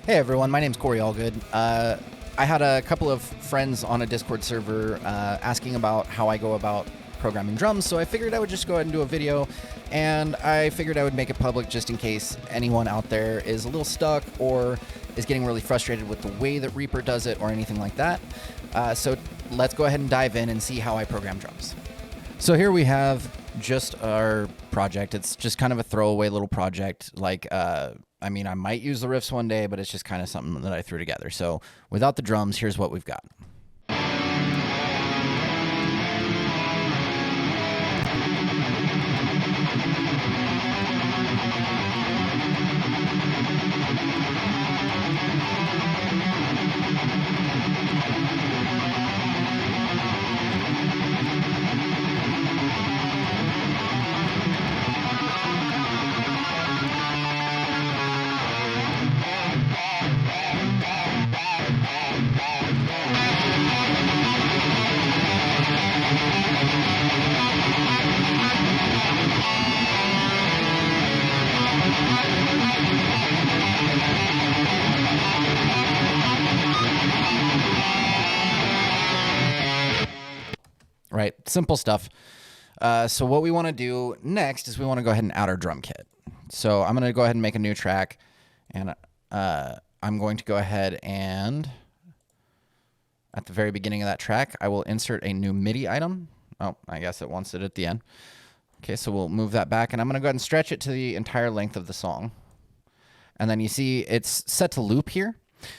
Hey everyone, my name's Corey Allgood. I had a couple of friends on a Discord server asking about how I go about programming drums, so I figured I would just go ahead and do a video, and I figured I would make it public just in case anyone out there is a little stuck or is getting really frustrated with the way that Reaper does it or anything like that. So let's go ahead and dive in and see how I program drums. So here we have just our project. It's just kind of a throwaway little project. Like, I mean, I might use the riffs one day, but it's just kind of something that I threw together. So without the drums, here's what we've got. Right, simple stuff. So what we want to do next is we want to go ahead and add our drum kit. So I'm going to go ahead and make a new track, and I'm going to go ahead and at the very beginning of that track, I will insert a new MIDI item. Oh, I guess it wants it at the end. Okay, so we'll move that back, and I'm going to go ahead and stretch it to the entire length of the song. And then you see it's set to loop here.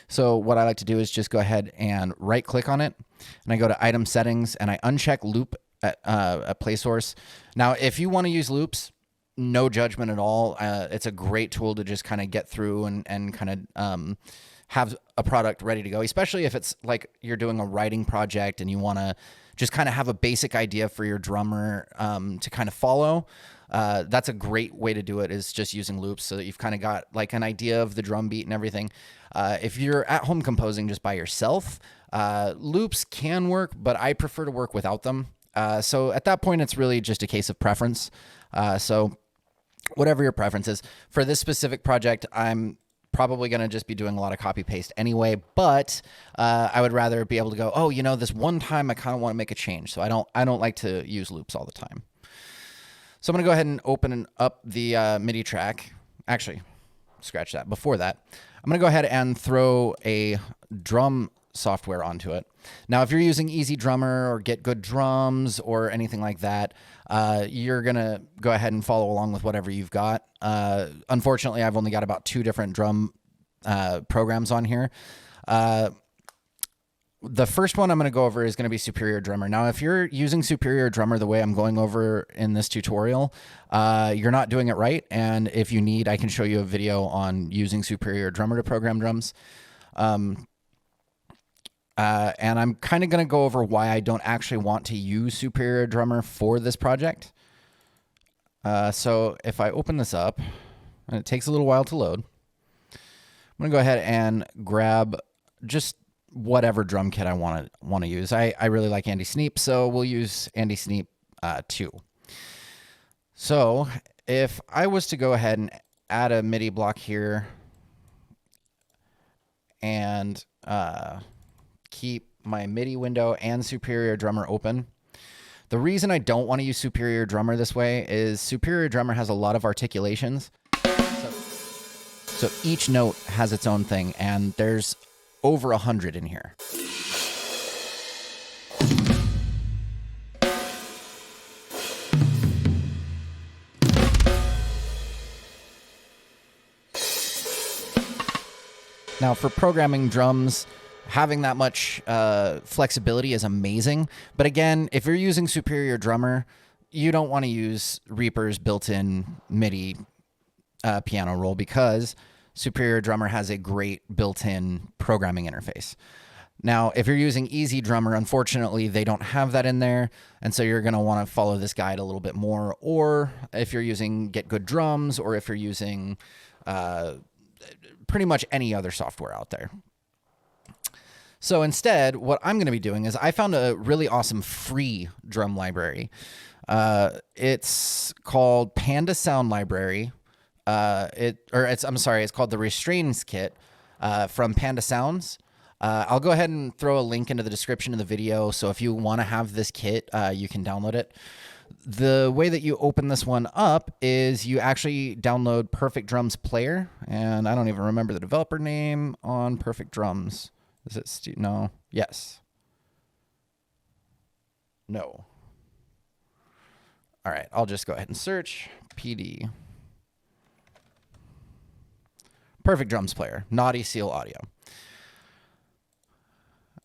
So what I like to do is just go ahead and right-click on it, and I go to Item Settings, and I uncheck Loop at a Play Source. Now, if you want to use loops, no judgment at all. It's a great tool to just kind of get through and kind of have a product ready to go, especially if it's like you're doing a writing project and you want to just kind of have a basic idea for your drummer to kind of follow. That's a great way to do it, is just using loops, so that you've kind of got like an idea of the drum beat and everything. If you're at home composing just by yourself, loops can work, but I prefer to work without them. So at that point, it's really just a case of preference. So whatever your preference is. For this specific project, I'm probably going to just be doing a lot of copy paste anyway, but I would rather be able to go, oh, you know, this one time I kind of want to make a change. So I don't like to use loops all the time. So I'm going to go ahead and open up the MIDI track. Actually, scratch that. Before that, I'm going to go ahead and throw a drum software onto it. Now, if you're using Easy Drummer or Get Good Drums or anything like that, you're going to go ahead and follow along with whatever you've got. Unfortunately, I've only got about 2 different drum programs on here. The first one I'm going to go over is going to be Superior Drummer. Now, if you're using Superior Drummer the way I'm going over in this tutorial, you're not doing it right. And if you need, I can show you a video on using Superior Drummer to program drums. And I'm kind of going to go over why I don't actually want to use Superior Drummer for this project. So if I open this up, and it takes a little while to load, I'm going to go ahead and grab just whatever drum kit I want to use. I really like Andy Sneap, so we'll use Andy Sneap 2. So if I was to go ahead and add a MIDI block here and keep my MIDI window and Superior Drummer open, the reason I don't want to use Superior Drummer this way is Superior Drummer has a lot of articulations. So each note has its own thing, and there's over 100 in here. Now, for programming drums, having that much flexibility is amazing. But again, if you're using Superior Drummer, you don't want to use Reaper's built-in MIDI piano roll, because Superior Drummer has a great built-in programming interface. Now, if you're using Easy Drummer, unfortunately, they don't have that in there, and so you're going to want to follow this guide a little bit more. Or if you're using Get Good Drums, or if you're using pretty much any other software out there. So instead, what I'm going to be doing is I found a really awesome free drum library. It's called Panda Sound Library. It's called the Restraints Kit. from Panda Sounds. I'll go ahead and throw a link into the description of the video. So if you want to have this kit, you can download it. The way that you open this one up is you actually download Perfect Drums Player. And I don't even remember the developer name on Perfect Drums. Is it no? Yes. No. All right, I'll just go ahead and search PD. Perfect Drums Player, Naughty Seal Audio.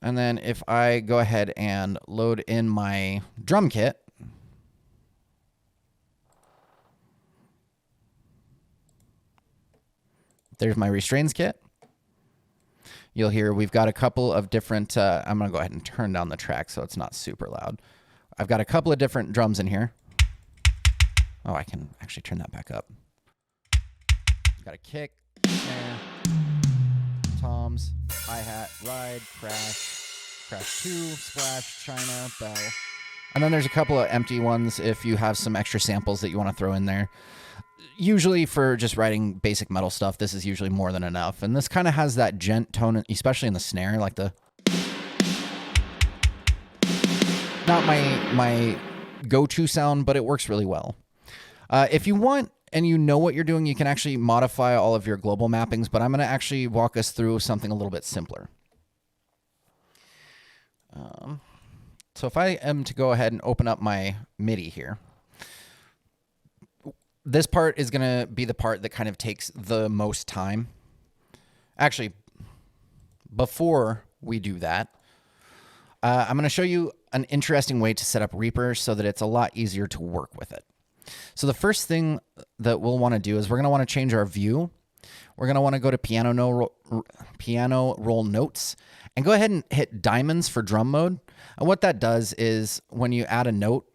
And then if I go ahead and load in my drum kit, there's my restraints kit. You'll hear we've got a couple of different, I'm going to go ahead and turn down the track so it's not super loud. I've got a couple of different drums in here. Oh, I can actually turn that back up. Got a kick, snare, toms, hi-hat, ride, crash, crash 2, splash, china, bell. And then there's a couple of empty ones if you have some extra samples that you want to throw in there. Usually for just writing basic metal stuff, this is usually more than enough. And this kind of has that gent tone, especially in the snare, like the... Not my go-to sound, but it works really well. If you want and you know what you're doing, you can actually modify all of your global mappings, but I'm going to actually walk us through something a little bit simpler. So if I am to go ahead and open up my MIDI here, this part is going to be the part that kind of takes the most time. Actually, before we do that, I'm going to show you an interesting way to set up Reaper so that it's a lot easier to work with it. So the first thing that we'll want to do is we're going to want to change our view. We're going to want to go to piano roll notes and go ahead and hit diamonds for drum mode. And what that does is when you add a note,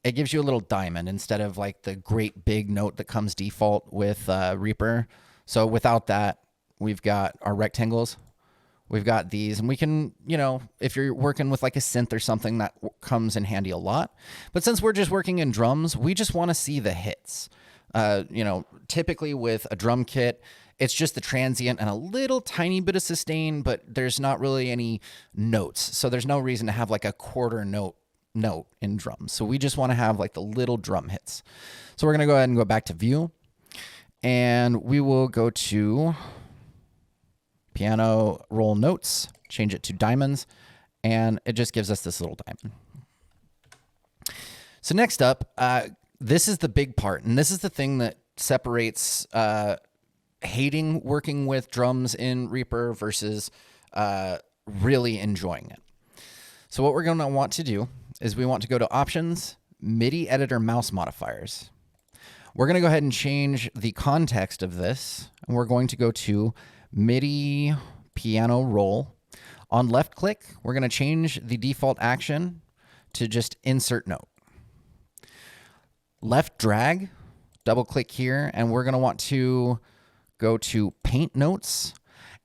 it gives you a little diamond instead of like the great big note that comes default with Reaper. So without that, we've got our rectangles. We've got these, and we can, you know, if you're working with like a synth or something, that comes in handy a lot. But since we're just working in drums, we just want to see the hits. You know, typically with a drum kit, it's just the transient and a little tiny bit of sustain, but there's not really any notes. So there's no reason to have like a quarter note in drums. So we just want to have like the little drum hits. So we're going to go ahead and go back to view, and we will go to piano roll notes, change it to diamonds, and it just gives us this little diamond. So next up, this is the big part, and this is the thing that separates hating working with drums in Reaper versus really enjoying it. So what we're going to want to do is we want to go to Options, MIDI Editor Mouse Modifiers. We're going to go ahead and change the context of this, and we're going to go to MIDI piano roll. On left click, we're going to change the default action to just insert note. Left drag, double click here, and we're going to want to go to paint notes.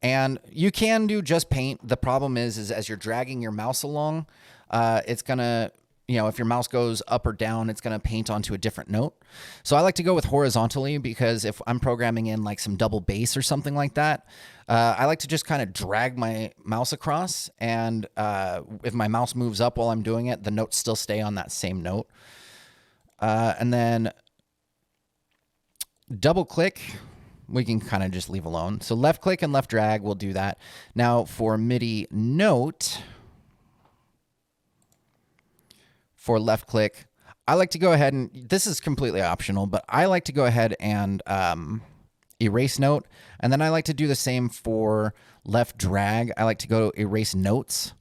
And you can do just paint. The problem is as you're dragging your mouse along, it's going to, you know, if your mouse goes up or down, it's going to paint onto a different note. So I like to go with horizontally because if I'm programming in like some double bass or something like that, I like to just kind of drag my mouse across. And if my mouse moves up while I'm doing it, the notes still stay on that same note. And then double click, we can kind of just leave alone. So left click and left drag will do that. Now for MIDI note, for left click, I like to go ahead and, this is completely optional, but I like to go ahead and erase note. And then I like to do the same for left drag. I like to go to erase notes.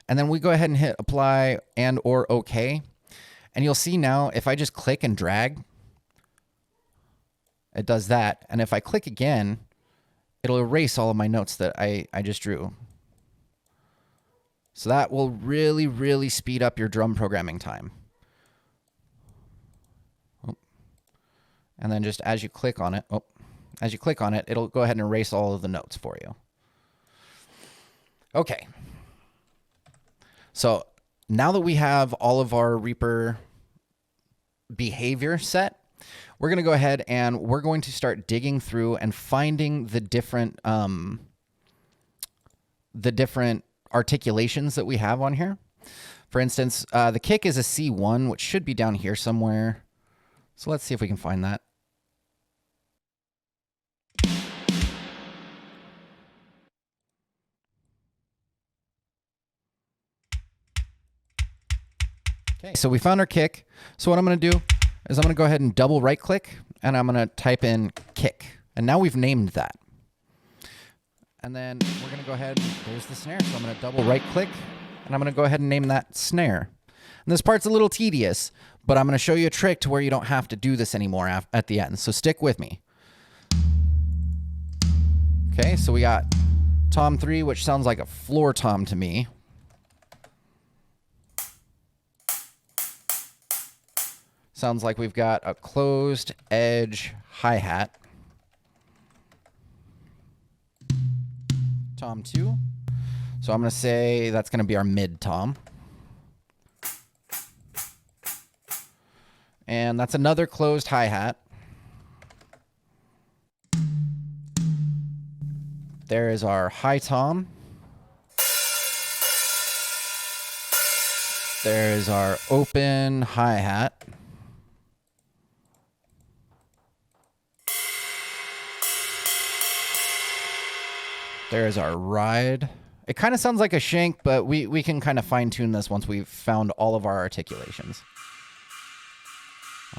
And then we go ahead and hit apply and or OK. And you'll see now if I just click and drag, it does that. And if I click again, it'll erase all of my notes that I just drew. So that will really, really speed up your drum programming time. Oh. And then just as you click on it, it'll go ahead and erase all of the notes for you. Okay. So now that we have all of our Reaper behavior set, we're going to go ahead and we're going to start digging through and finding the different articulations that we have on here. For instance, the kick is a C1, which should be down here somewhere. So let's see if we can find that. Okay, so we found our kick. So what I'm going to do is I'm going to go ahead and double right click and I'm going to type in kick. And now we've named that. And then we're going to go ahead and there's the snare. So I'm going to double right click and I'm going to go ahead and name that snare. And this part's a little tedious, but I'm going to show you a trick to where you don't have to do this anymore at the end. So stick with me. Okay, so we got tom 3, which sounds like a floor tom to me. Sounds like we've got a closed edge hi-hat. Tom 2. So I'm going to say that's going to be our mid tom. And that's another closed hi-hat. There is our high tom. There's our open hi-hat. There's our ride. It kind of sounds like a shank, but we can kind of fine tune this once we've found all of our articulations.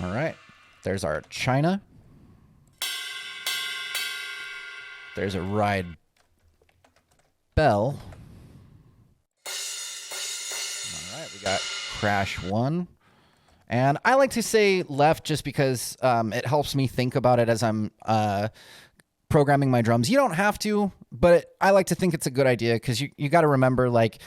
All right. There's our China. There's a ride bell. All right. We got crash 1. And I like to say left just because it helps me think about it as I'm programming my drums. You don't have to, but I like to think it's a good idea because you got to remember, like,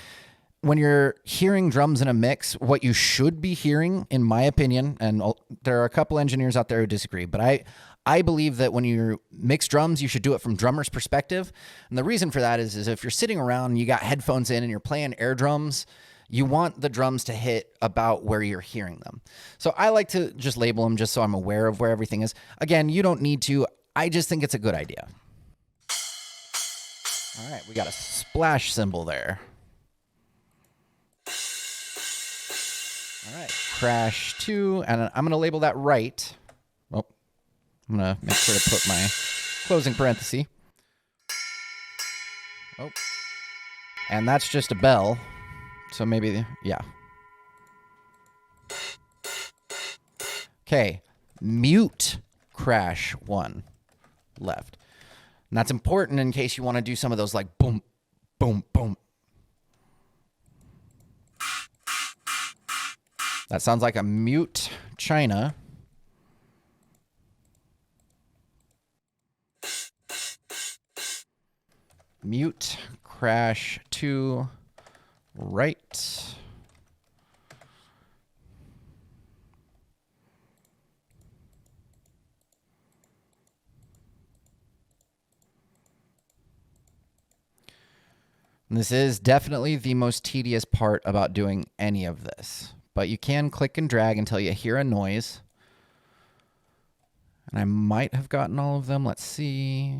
when you're hearing drums in a mix, what you should be hearing, in my opinion, and there are a couple engineers out there who disagree, but I believe that when you mix drums, you should do it from drummer's perspective. And the reason for that is if you're sitting around and you got headphones in and you're playing air drums, you want the drums to hit about where you're hearing them. So I like to just label them just so I'm aware of where everything is. Again, you don't need to. I just think it's a good idea. All right, we got a splash cymbal there. All right, crash 2, and I'm going to label that right. Oh, I'm going to make sure to put my closing parenthesis. Oh, and that's just a bell, so maybe, yeah. Okay, mute crash 1. Left. And that's important in case you want to do some of those like boom, boom, boom. That sounds like a mute China. Mute crash 2 right. And this is definitely the most tedious part about doing any of this. But you can click and drag until you hear a noise. And I might have gotten all of them. Let's see.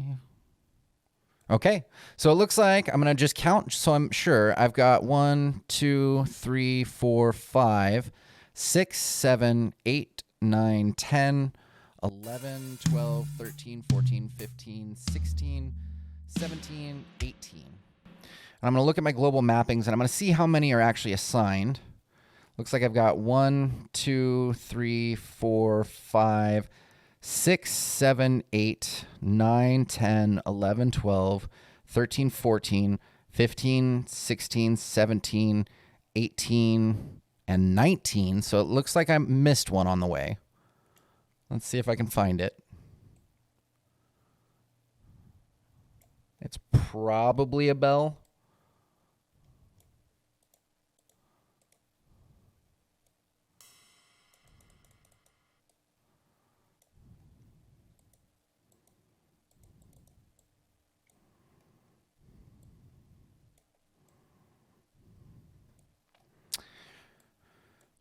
Okay, so it looks like I'm going to just count so I'm sure. I've got 1, 2, 3, 4, 5, 6, 7, 8, 9, 10, 11, 12, 13, 14, 15, 16, 17, 18. And I'm going to look at my global mappings, and I'm going to see how many are actually assigned. Looks like I've got 1, 2, 3, 4, 5, 6, 7, 8, 9, 10, 11, 12, 13, 14, 15, 16, 17, 18, and 19. So it looks like I missed one on the way. Let's see if I can find it. It's probably a bell.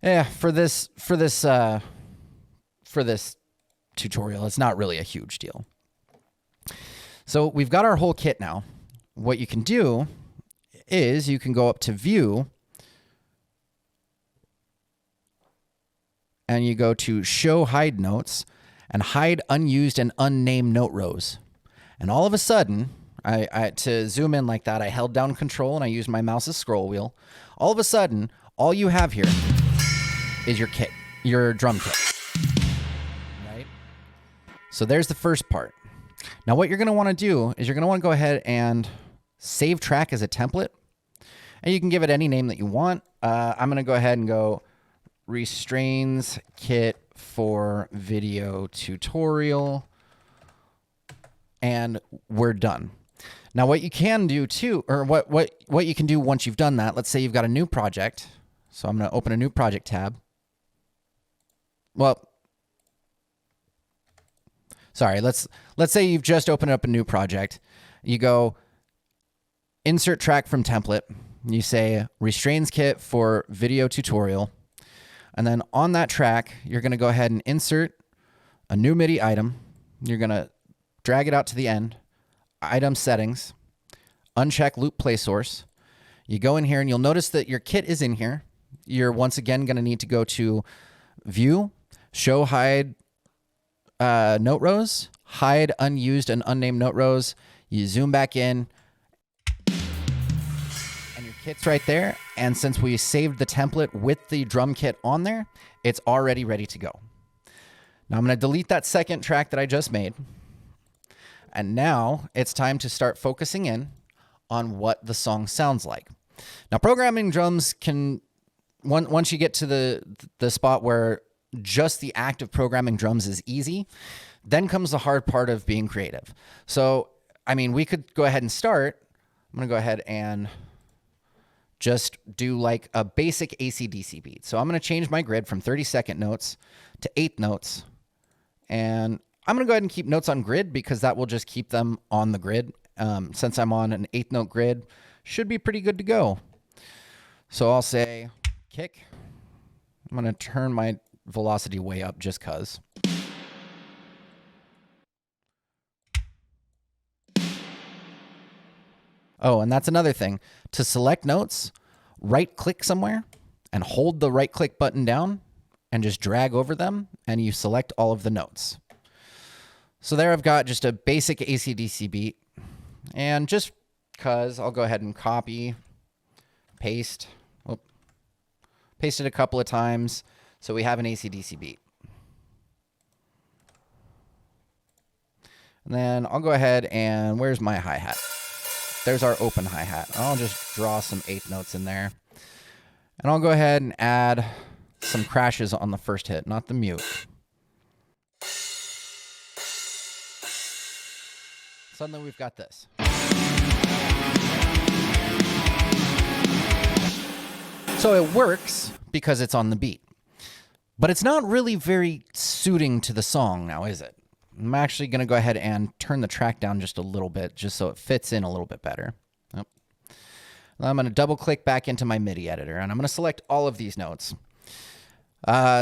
Yeah, for this tutorial. It's not really a huge deal. So we've got our whole kit now. What you can do is you can go up to View, and you go to Show Hide Notes and hide unused and unnamed note rows. And all of a sudden, to zoom in like that, I held down Control and I used my mouse's scroll wheel. All of a sudden, all you have here is your kit, your drum kit. Right? So there's the first part. Now what you're going to want to do is you're going to want to go ahead and save track as a template. And you can give it any name that you want. I'm going to go ahead and go Restraints Kit for Video Tutorial. And we're done. Now what you can do too, or what you can do once you've done that, let's say you've got a new project. So I'm going to open a new project tab. Well, sorry, let's say you've just opened up a new project. You go Insert Track from Template. You say Restraints Kit for Video Tutorial. And then on that track, you're going to go ahead and insert a new MIDI item. You're going to drag it out to the end. Item Settings. Uncheck Loop Play Source. You go in here and you'll notice that your kit is in here. You're once again going to need to go to View, Show Hide Note Rows, Hide Unused and Unnamed Note Rows. You zoom back in, and your kit's right there. And since we saved the template with the drum kit on there, it's already ready to go. Now I'm going to delete that second track that I just made. And now it's time to start focusing in on what the song sounds like. Now, programming drums can, once you get to the spot where just the act of programming drums is easy, then comes the hard part of being creative. So, I mean, we could go ahead and start. I'm going to go ahead and just do like a basic AC/DC beat. So I'm going to change my grid from 30-second notes to 8 notes. And I'm going to go ahead and keep notes on grid because that will just keep them on the grid. Since I'm on an 8-note grid, should be pretty good to go. So I'll say kick. I'm going to turn my velocity way up just because. Oh, and that's another thing. To select notes, right-click somewhere and hold the right-click button down and just drag over them, and you select all of the notes. So there I've got just a basic AC/DC beat. And just because, I'll go ahead and copy, paste. Oh, paste it a couple of times so we have an AC/DC beat. And then I'll go ahead and, where's my hi-hat? There's our open hi-hat. I'll just draw some 8 notes in there. And I'll go ahead and add some crashes on the first hit, not the mute. Suddenly we've got this. So it works because it's on the beat. But it's not really very suiting to the song now, is it? I'm actually going to go ahead and turn the track down just a little bit, just so it fits in a little bit better. Oh. I'm going to double click back into my MIDI editor, and I'm going to select all of these notes.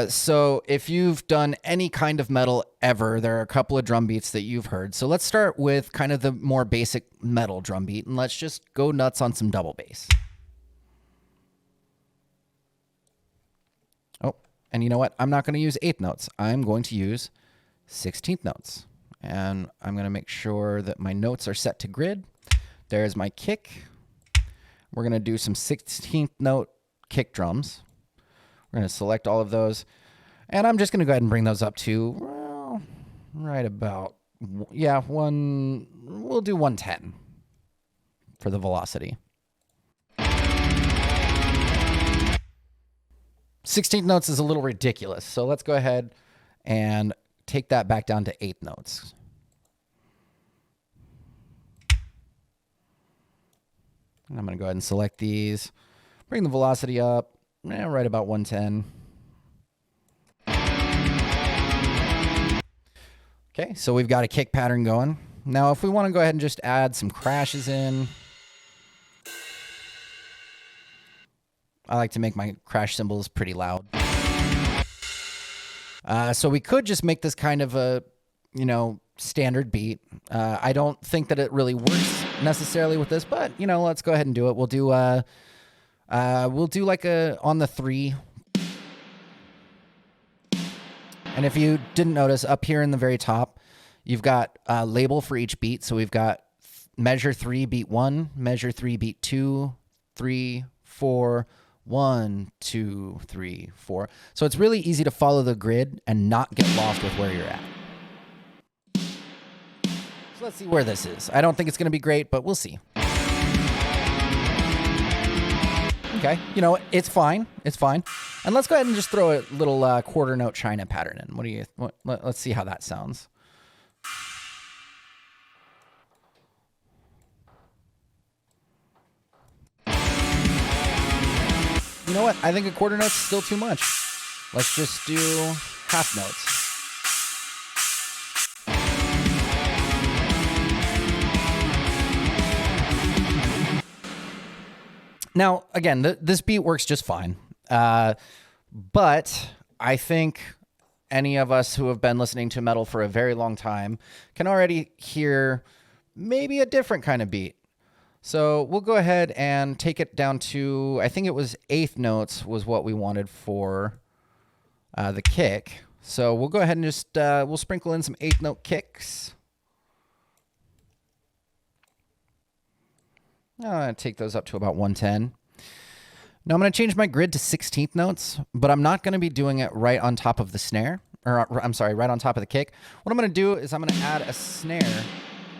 So if you've done any kind of metal ever, there are a couple of drum beats that you've heard. So let's start with kind of the more basic metal drum beat, and let's just go nuts on some double bass. Oh, and you know what? I'm not going to use 8th notes. I'm going to use 16th notes. And I'm going to make sure that my notes are set to grid. There's my kick. We're going to do some 16th note kick drums. We're going to select all of those. And I'm just going to go ahead and bring those up to, well, right about, yeah, we'll do 110 for the velocity. 16th notes is a little ridiculous. So let's go ahead and take that back down to 8 notes. And I'm going to go ahead and select these, bring the velocity up, right about 110. Okay, so we've got a kick pattern going. Now, if we want to go ahead and just add some crashes in, I like to make my crash cymbals pretty loud. So we could just make this kind of a, you know, standard beat. I don't think that it really works necessarily with this, but you know, let's go ahead and do it. We'll do like a on the 3. And if you didn't notice, up here in the very top, you've got a label for each beat. So we've got measure 3, beat 1, measure 3, beat 2, 3, 4, 1, 2, 3, 4. So it's really easy to follow the grid and not get lost with where you're at. So let's see where this is. I don't think it's going to be great, but we'll see. Okay, you know, it's fine. It's fine. And let's go ahead and just throw a little quarter note China pattern in. Let's see how that sounds. You know what? I think a quarter note's still too much. Let's just do half notes. Now, again, this beat works just fine. But I think any of us who have been listening to metal for a very long time can already hear maybe a different kind of beat. So we'll go ahead and take it down to, I think it was 1/8 notes was what we wanted for the kick. So we'll go ahead and just, we'll sprinkle in some 1/8 note kicks. I'm going to take those up to about 110. Now I'm going to change my grid to 16th notes, but I'm not going to be doing it right on top of the snare, or I'm sorry, right on top of the kick. What I'm going to do is I'm going to add a snare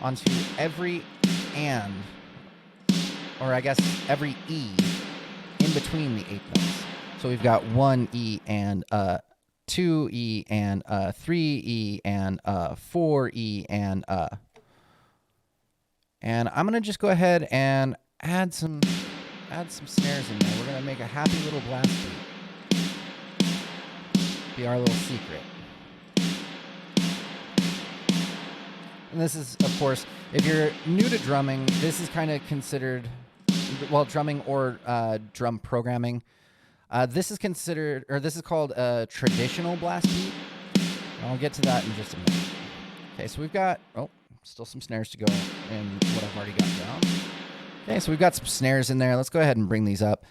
onto every and, or I guess every E in between the 8 notes. So we've got 1 E and 2 E and 3 E and 4 E and I'm going to just go ahead and add some snares in there. We're going to make a happy little blast beat. Be our little secret. And this is, of course, if you're new to drumming, this is kind of considered, well, drumming or drum programming. This is considered, or this is called a traditional blast beat. I'll get to that in just a minute. Okay, so we've got, still some snares to go in what I've already got down. Okay, so we've got some snares in there. Let's go ahead and bring these up.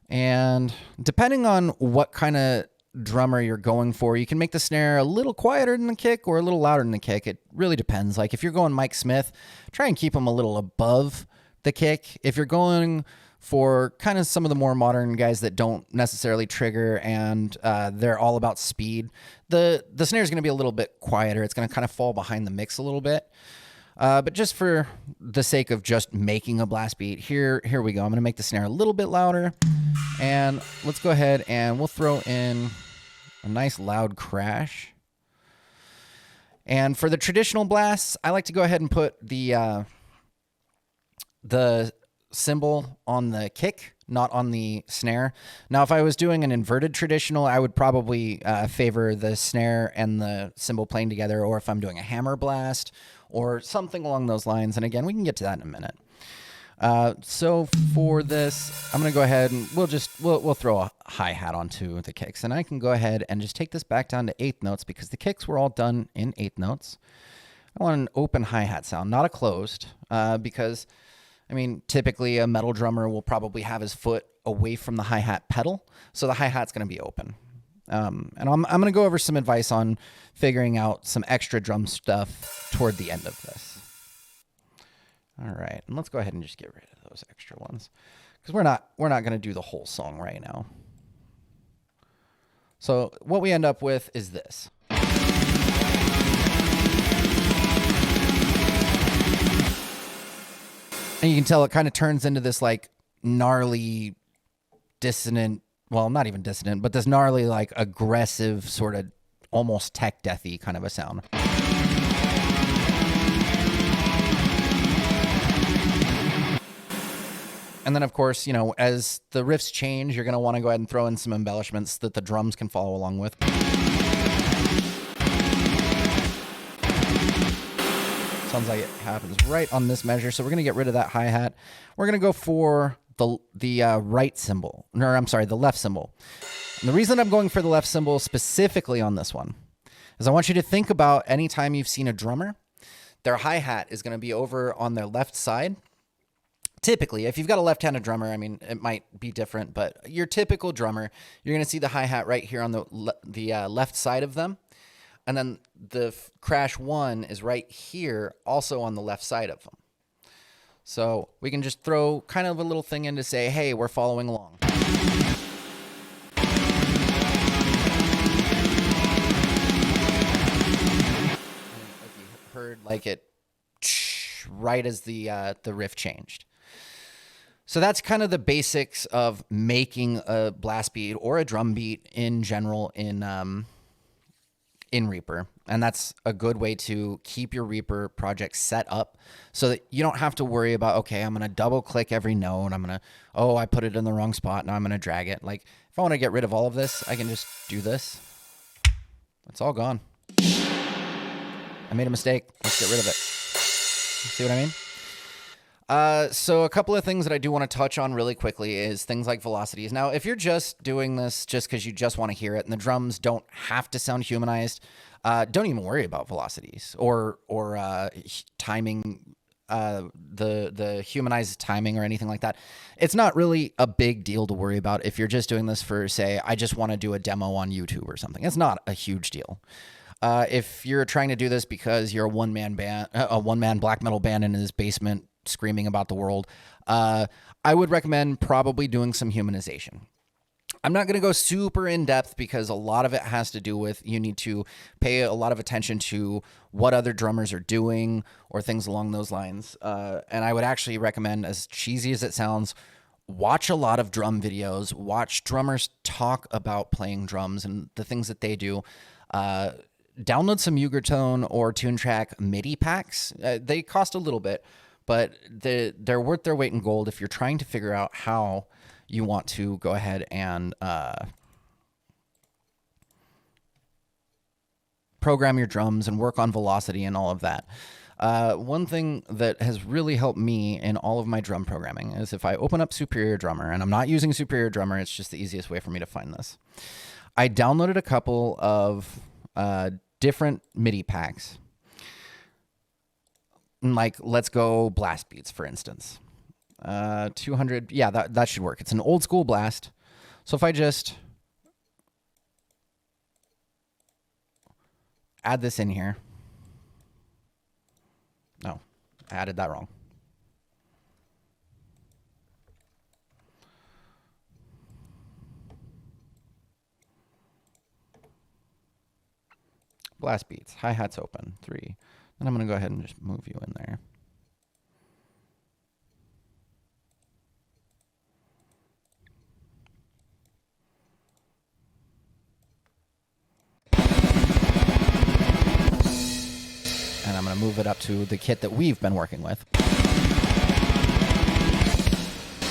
And depending on what kind of drummer you're going for, you can make the snare a little quieter than the kick or a little louder than the kick. It really depends. Like if you're going Mike Smith, try and keep them a little above the kick. If you're going for kind of some of the more modern guys that don't necessarily trigger and they're all about speed, the snare is going to be a little bit quieter. It's going to kind of fall behind the mix a little bit. But just for the sake of just making a blast beat, here we go. I'm going to make the snare a little bit louder. And let's go ahead and we'll throw in a nice loud crash. And for the traditional blasts, I like to go ahead and put the cymbal on the kick, not on the snare. Now, if I was doing an inverted traditional, I would probably favor the snare and the cymbal playing together, or if I'm doing a hammer blast or something along those lines. And again, we can get to that in a minute. So for this, I'm going to go ahead and we'll throw a hi-hat onto the kicks. And I can go ahead and just take this back down to 8th notes because the kicks were all done in 8th notes. I want an open hi-hat sound, not a closed, because I mean, typically a metal drummer will probably have his foot away from the hi-hat pedal, so the hi-hat's going to be open. And I'm going to go over some advice on figuring out some extra drum stuff toward the end of this. All right, and let's go ahead and just get rid of those extra ones because we're not going to do the whole song right now. So what we end up with is this. And you can tell it kind of turns into this like gnarly, dissonant, well, not even dissonant, but this gnarly, like aggressive sort of almost tech deathy kind of a sound. And then, of course, you know, as the riffs change, you're going to want to go ahead and throw in some embellishments that the drums can follow along with. Sounds like it happens right on this measure. So we're going to get rid of that hi-hat. We're going to go for the right cymbal, or I'm sorry, the left cymbal. And the reason I'm going for the left cymbal specifically on this one is I want you to think about any time you've seen a drummer, their hi-hat is going to be over on their left side. Typically, if you've got a left-handed drummer, I mean, it might be different, but your typical drummer, you're going to see the hi-hat right here on the left side of them. And then the crash one is right here, also on the left side of them. So we can just throw kind of a little thing in to say, hey, we're following along. If you heard like it right as the riff changed. So that's kind of the basics of making a blast beat or a drum beat in general in Reaper. And that's a good way to keep your Reaper project set up so that you don't have to worry about, okay, I'm going to double click every note. I'm going to, oh, I put it in the wrong spot. Now I'm going to drag it. Like if I want to get rid of all of this, I can just do this. It's all gone. I made a mistake. Let's get rid of it. See what I mean? So a couple of things that I do want to touch on really quickly is things like velocities. Now, if you're just doing this just because you just want to hear it and the drums don't have to sound humanized, don't even worry about velocities or timing, the humanized timing or anything like that. It's not really a big deal to worry about if you're just doing this for, say, I just want to do a demo on YouTube or something. It's not a huge deal. If you're trying to do this because you're a one-man black metal band in his basement screaming about the world, I would recommend probably doing some humanization. I'm not going to go super in depth because a lot of it has to do with you need to pay a lot of attention to what other drummers are doing or things along those lines. And I would actually recommend, as cheesy as it sounds, watch a lot of drum videos, watch drummers talk about playing drums and the things that they do. Download some Ugertone or TuneTrack MIDI packs. They cost a little bit, but they're worth their weight in gold if you're trying to figure out how you want to go ahead and program your drums and work on velocity and all of that. One thing that has really helped me in all of my drum programming is if I open up Superior Drummer, and I'm not using Superior Drummer, it's just the easiest way for me to find this. I downloaded a couple of different MIDI packs. Like, let's go blast beats, for instance. 200, yeah, that should work. It's an old school blast. So if I just add this in here. No, I added that wrong. Blast beats, hi-hats open, 3. And I'm going to go ahead and just move you in there. And I'm going to move it up to the kit that we've been working with.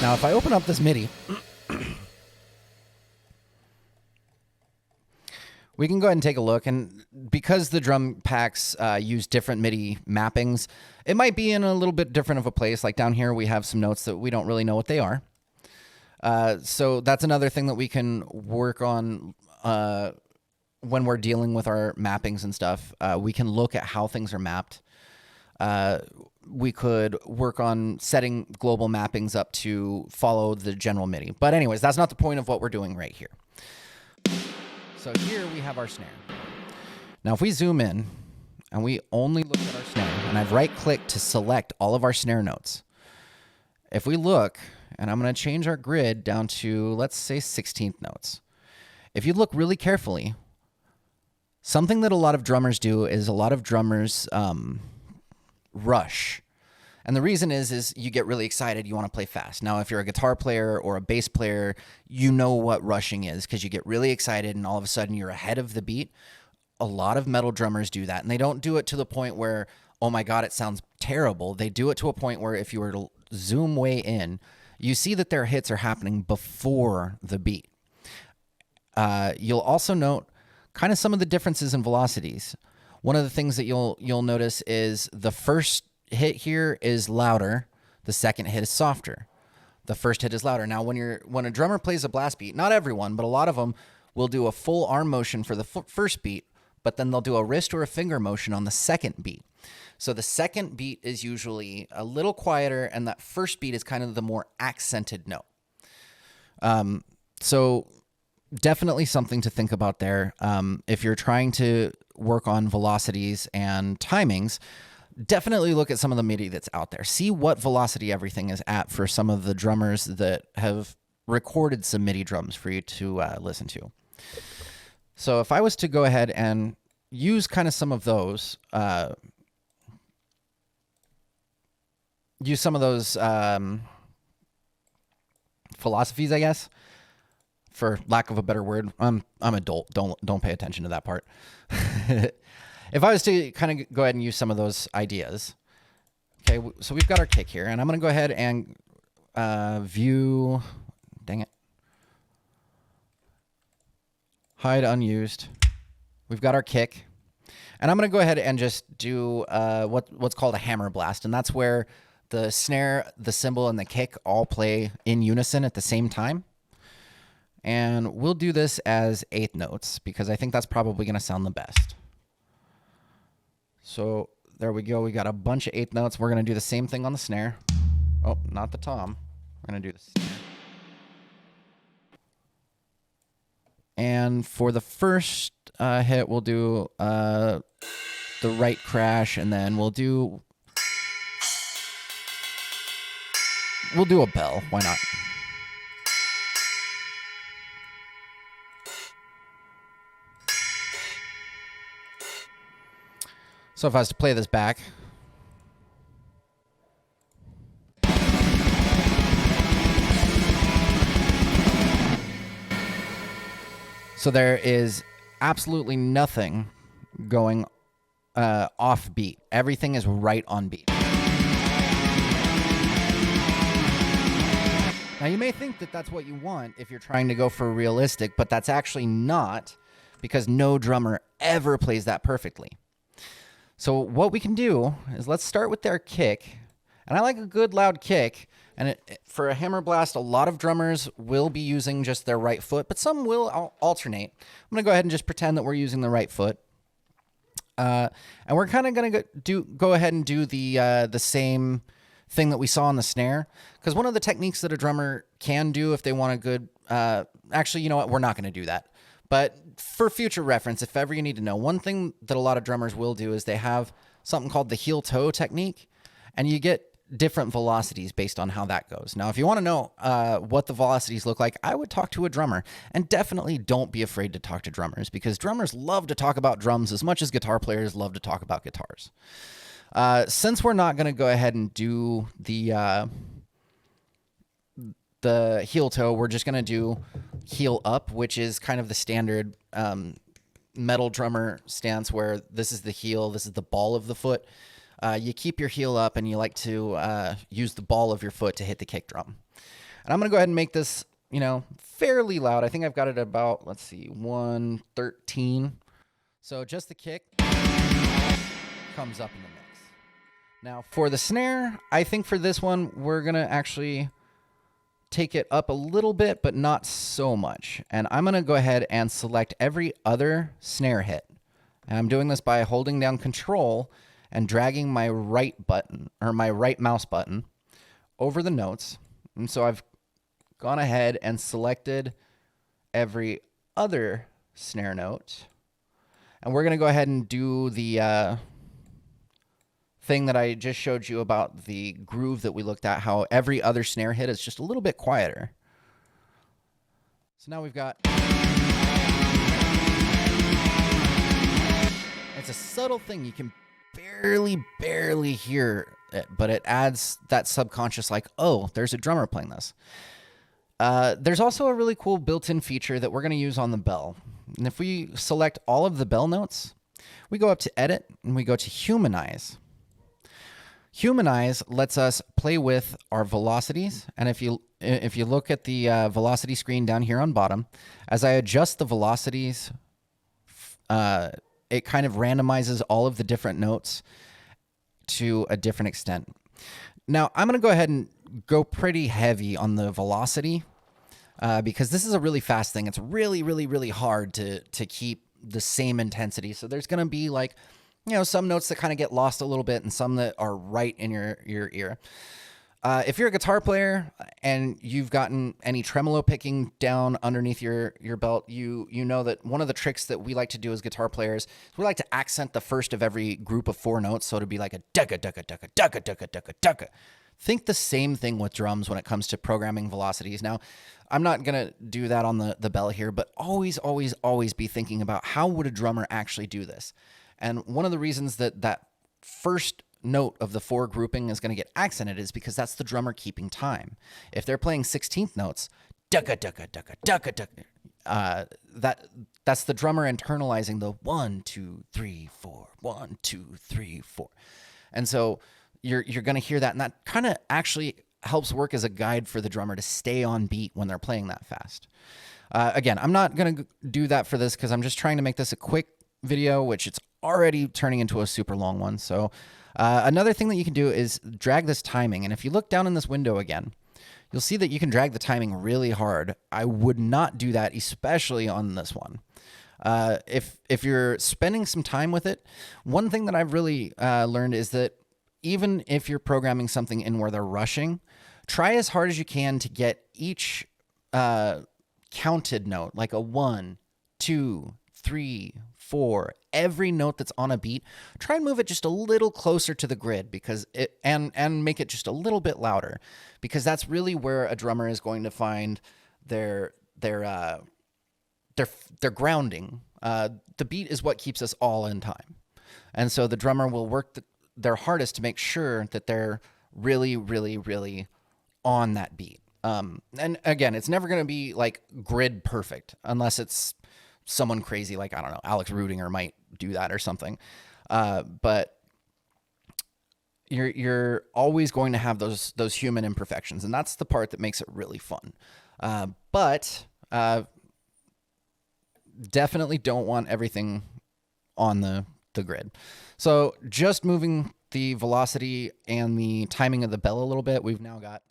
Now, if I open up this MIDI, we can go ahead and take a look, and because the drum packs use different MIDI mappings, it might be in a little bit different of a place. Like down here, we have some notes that we don't really know what they are. So that's another thing that we can work on when we're dealing with our mappings and stuff. We can look at how things are mapped. We could work on setting global mappings up to follow the general MIDI. But anyways, that's not the point of what we're doing right here. So here we have our snare. Now if we zoom in and we only look at our snare, and I've right-clicked to select all of our snare notes. If we look, and I'm going to change our grid down to, let's say, 16th notes. If you look really carefully, something that a lot of drummers do is a lot of drummers rush. And the reason is you get really excited, you want to play fast. Now, if you're a guitar player or a bass player, you know what rushing is because you get really excited and all of a sudden you're ahead of the beat. A lot of metal drummers do that, and they don't do it to the point where, oh my God, it sounds terrible. They do it to a point where if you were to zoom way in, you see that their hits are happening before the beat. You'll also note kind of some of the differences in velocities. One of the things that you'll notice is the first hit here is louder, the second hit is softer. the first hit is louder. Now, when a drummer plays a blast beat, not everyone, but a lot of them will do a full arm motion for the first beat, but then they'll do a wrist or a finger motion on the second beat. So the second beat is usually a little quieter, and that first beat is kind of the more accented note. So definitely something to think about there. If you're trying to work on velocities and timings, definitely look at some of the MIDI that's out there. See what velocity everything is at for some of the drummers that have recorded some MIDI drums for you to listen to. So if I was to go ahead and use kind of some of those, philosophies, I guess, for lack of a better word. I'm adult. Don't pay attention to that part. If I was to kind of go ahead and use some of those ideas, okay, so we've got our kick here, and I'm going to go ahead and view, dang it, hide unused. We've got our kick, and I'm going to go ahead and just do what's called a hammer blast, and that's where the snare, the cymbal, and the kick all play in unison at the same time. And we'll do this as eighth notes because I think that's probably going to sound the best. So there we go. We got a bunch of eighth notes. We're going to do the same thing on the snare. Oh, not the tom. We're going to do the snare. And for the first hit, we'll do the right crash, and then we'll do a bell. Why not? So if I was to play this back, so there is absolutely nothing going off beat. Everything is right on beat. Now you may think that that's what you want if you're trying to go for realistic, but that's actually not, because no drummer ever plays that perfectly. So what we can do is let's start with their kick. And I like a good loud kick. And for a hammer blast, a lot of drummers will be using just their right foot, but some will alternate. I'm going to go ahead and just pretend that we're using the right foot. And we're kind of going to go ahead and do the same thing that we saw on the snare. Because one of the techniques that a drummer can do if they want a good... actually, you know what? We're not going to do that. But for future reference, if ever you need to know, one thing that a lot of drummers will do is they have something called the heel-toe technique, and you get different velocities based on how that goes. Now, if you want to know what the velocities look like, I would talk to a drummer, and definitely don't be afraid to talk to drummers, because drummers love to talk about drums as much as guitar players love to talk about guitars. Since we're not going to go ahead and do the heel toe, we're just going to do heel up, which is kind of the standard metal drummer stance where this is the heel, this is the ball of the foot. You keep your heel up and you like to use the ball of your foot to hit the kick drum. And I'm going to go ahead and make this, fairly loud. I think I've got it about, 113. So just the kick comes up in the mix. Now for the snare, I think for this one, we're going to actually take it up a little bit, but not so much. And I'm going to go ahead and select every other snare hit. And I'm doing this by holding down Control and dragging my right button, or my right mouse button, over the notes. And so I've gone ahead and selected every other snare note. And we're going to go ahead and do the thing that I just showed you about the groove that we looked at, how every other snare hit is just a little bit quieter. So now we've got... It's a subtle thing. You can barely hear it, but it adds that subconscious like, oh, there's a drummer playing this. There's also a really cool built-in feature that we're going to use on the bell. And if we select all of the bell notes, we go up to Edit and we go to Humanize. Humanize lets us play with our velocities, and if you look at the velocity screen down here on bottom, as I adjust the velocities, it kind of randomizes all of the different notes to a different extent. Now, I'm going to go ahead and go pretty heavy on the velocity because this is a really fast thing. It's really, really, really hard to keep the same intensity. So there's going to be like, some notes that kind of get lost a little bit and some that are right in your ear. If you're a guitar player and you've gotten any tremolo picking down underneath your belt, you know that one of the tricks that we like to do as guitar players is we like to accent the first of every group of 4 notes. So it'd be like a ducka, ducka, ducka, ducka, ducka, ducka, ducka. Think the same thing with drums when it comes to programming velocities. Now, I'm not going to do that on the bell here, but always, always, always be thinking about how would a drummer actually do this. And one of the reasons that first note of the 4 grouping is going to get accented is because that's the drummer keeping time. If they're playing 16th notes, ducka, ducka, ducka, ducka, ducka, that's the drummer internalizing the 1, 2, 3, 4, 1, 2, 3, 4. And so you're going to hear that, and that kind of actually helps work as a guide for the drummer to stay on beat when they're playing that fast. Again, I'm not going to do that for this because I'm just trying to make this a quick video, which it's already turning into a super long one. So another thing that you can do is drag this timing. And if you look down in this window again, you'll see that you can drag the timing really hard. I would not do that, especially on this one. If you're spending some time with it, one thing that I've really learned is that even if you're programming something in where they're rushing, try as hard as you can to get each counted note, like a 1, 2, 3, 4, every note that's on a beat, try and move it just a little closer to the grid because and make it just a little bit louder, because that's really where a drummer is going to find their grounding. The beat is what keeps us all in time. And so the drummer will work their hardest to make sure that they're really, really, really on that beat. And again, it's never going to be like grid perfect unless it's someone crazy like, I don't know, Alex Rudinger might do that or something. But you're always going to have those human imperfections, and that's the part that makes it really fun. But definitely don't want everything on the grid. So just moving the velocity and the timing of the bell a little bit, we've now got...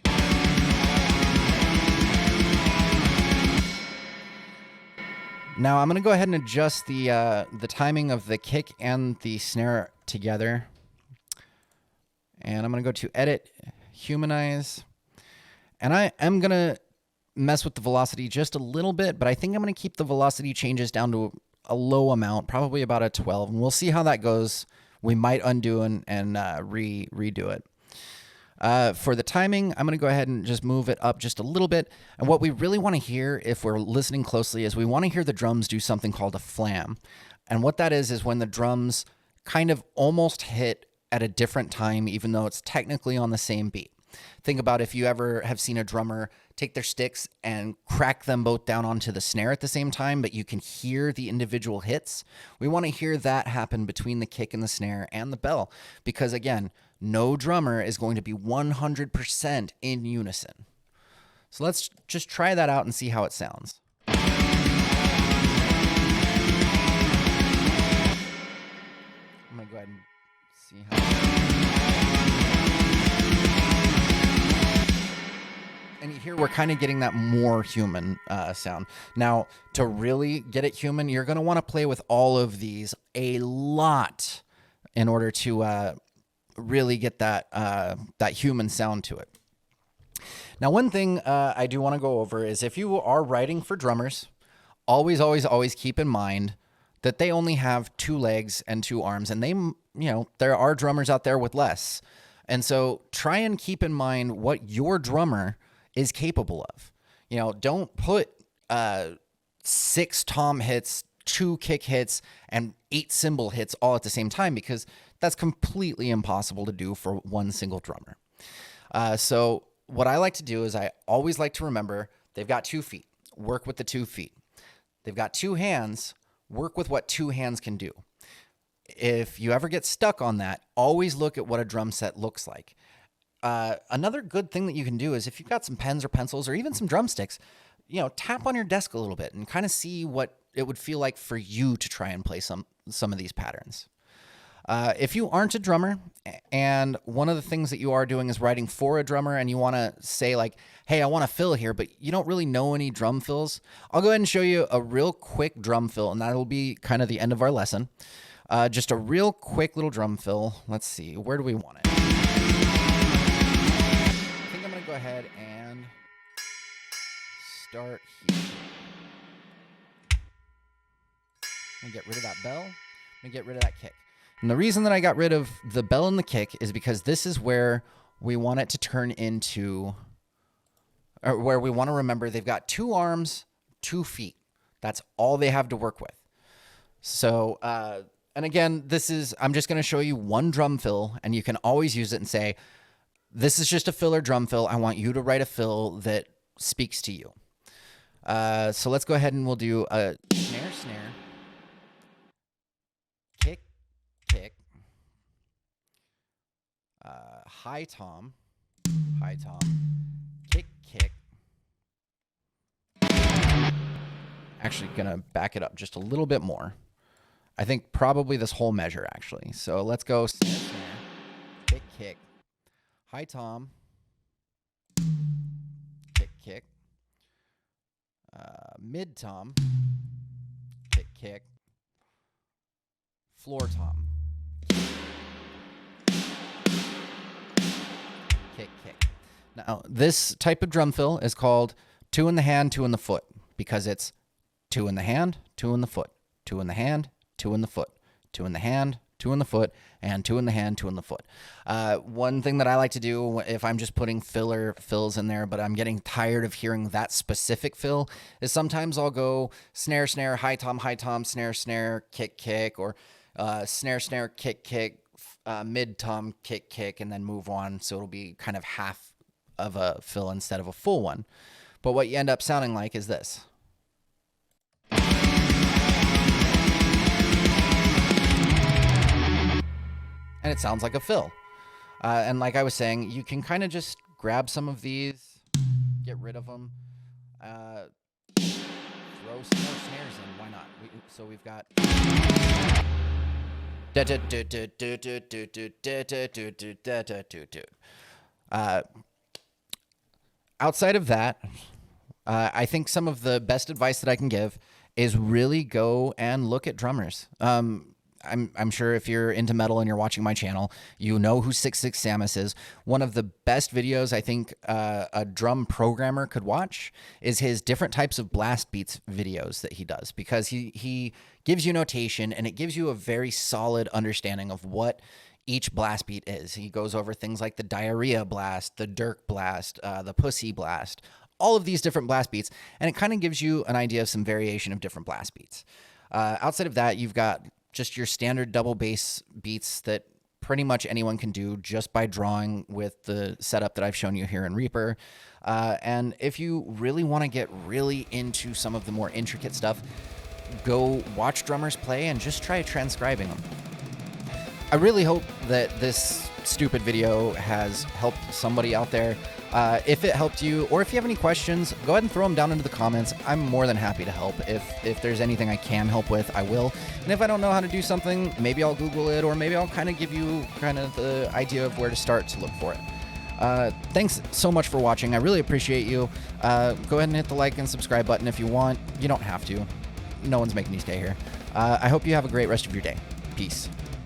Now I'm going to go ahead and adjust the timing of the kick and the snare together. And I'm going to go to Edit, Humanize. And I am going to mess with the velocity just a little bit, but I think I'm going to keep the velocity changes down to a low amount, probably about a 12. And we'll see how that goes. We might undo and redo it. For the timing, I'm going to go ahead and just move it up just a little bit. And what we really want to hear, if we're listening closely, is we want to hear the drums do something called a flam. And what that is when the drums kind of almost hit at a different time, even though it's technically on the same beat. Think about if you ever have seen a drummer take their sticks and crack them both down onto the snare at the same time, but you can hear the individual hits. We want to hear that happen between the kick and the snare and the bell, because again, no drummer is going to be 100% in unison. So let's just try that out and see how it sounds. I'm going to go ahead and see how... And here we're kind of getting that more human sound. Now, to really get it human, you're going to want to play with all of these a lot in order to really get that human sound to it. Now, one thing I do want to go over is if you are writing for drummers, always, always, always keep in mind that they only have 2 legs and 2 arms, and there are drummers out there with less. And so try and keep in mind what your drummer is capable of. Don't put 6 tom hits, 2 kick hits, and 8 cymbal hits all at the same time, because that's completely impossible to do for one single drummer. So what I like to do is I always like to remember they've got 2 feet. Work with the 2 feet. They've got 2 hands. Work with what 2 hands can do. If you ever get stuck on that, always look at what a drum set looks like. Another good thing that you can do is if you've got some pens or pencils or even some drumsticks, tap on your desk a little bit and kind of see what it would feel like for you to try and play some of these patterns. If you aren't a drummer and one of the things that you are doing is writing for a drummer and you want to say like, hey, I want a fill here, but you don't really know any drum fills, I'll go ahead and show you a real quick drum fill, and that'll be kind of the end of our lesson. Just a real quick little drum fill. Let's see, where do we want it? I think I'm going to go ahead and start here. I'm going to get rid of that bell. I'm going to get rid of that kick. And the reason that I got rid of the bell and the kick is because this is where we want it to turn into, or where we want to remember they've got 2 arms, 2 feet. That's all they have to work with. So, and again, I'm just going to show you one drum fill, and you can always use it and say, this is just a filler drum fill. I want you to write a fill that speaks to you. So let's go ahead and we'll do a snare, snare, kick, kick, high tom, kick, kick. Actually gonna back it up just a little bit more. I think probably this whole measure actually. So let's go snare, snare, kick, kick, high tom, kick, kick, mid tom, kick, kick, floor tom, kick, kick. Now, this type of drum fill is called 2 in the hand, 2 in the foot, because it's 2 in the hand, 2 in the foot, 2 in the hand, 2 in the foot, 2 in the hand, 2 in the foot, and 2 in the hand, 2 in the foot. One thing that I like to do if I'm just putting fills in there, but I'm getting tired of hearing that specific fill, is sometimes I'll go snare, snare, high tom, snare, snare, kick, kick, or snare, snare, kick, kick, mid tom, kick, kick, and then move on. So it'll be kind of half of a fill instead of a full one. But what you end up sounding like is this. And it sounds like a fill. And like I was saying, you can kind of just grab some of these, get rid of them, throw some more snares in. Why not? So we've got. Outside of that, I think some of the best advice that I can give is really go and look at drummers. I'm sure if you're into metal and you're watching my channel, you know who 66 Samus is. One of the best videos I think a drum programmer could watch is his different types of blast beats videos that he does, because he gives you notation and it gives you a very solid understanding of what each blast beat is. He goes over things like the diarrhea blast, the Dirk blast, the pussy blast, all of these different blast beats, and it kind of gives you an idea of some variation of different blast beats. Outside of that, you've got just your standard double bass beats that pretty much anyone can do just by drawing with the setup that I've shown you here in Reaper. And if you really want to get really into some of the more intricate stuff, go watch drummers play and just try transcribing them. I really hope that this stupid video has helped somebody out there. If it helped you, or if you have any questions, go ahead and throw them down into the comments. I'm more than happy to help. If there's anything I can help with, I will. And if I don't know how to do something, maybe I'll Google it, or maybe I'll kind of give you kind of the idea of where to start to look for it. Thanks so much for watching. I really appreciate you. Go ahead and hit the like and subscribe button if you want. You don't have to. No one's making you stay here. I hope you have a great rest of your day. Peace.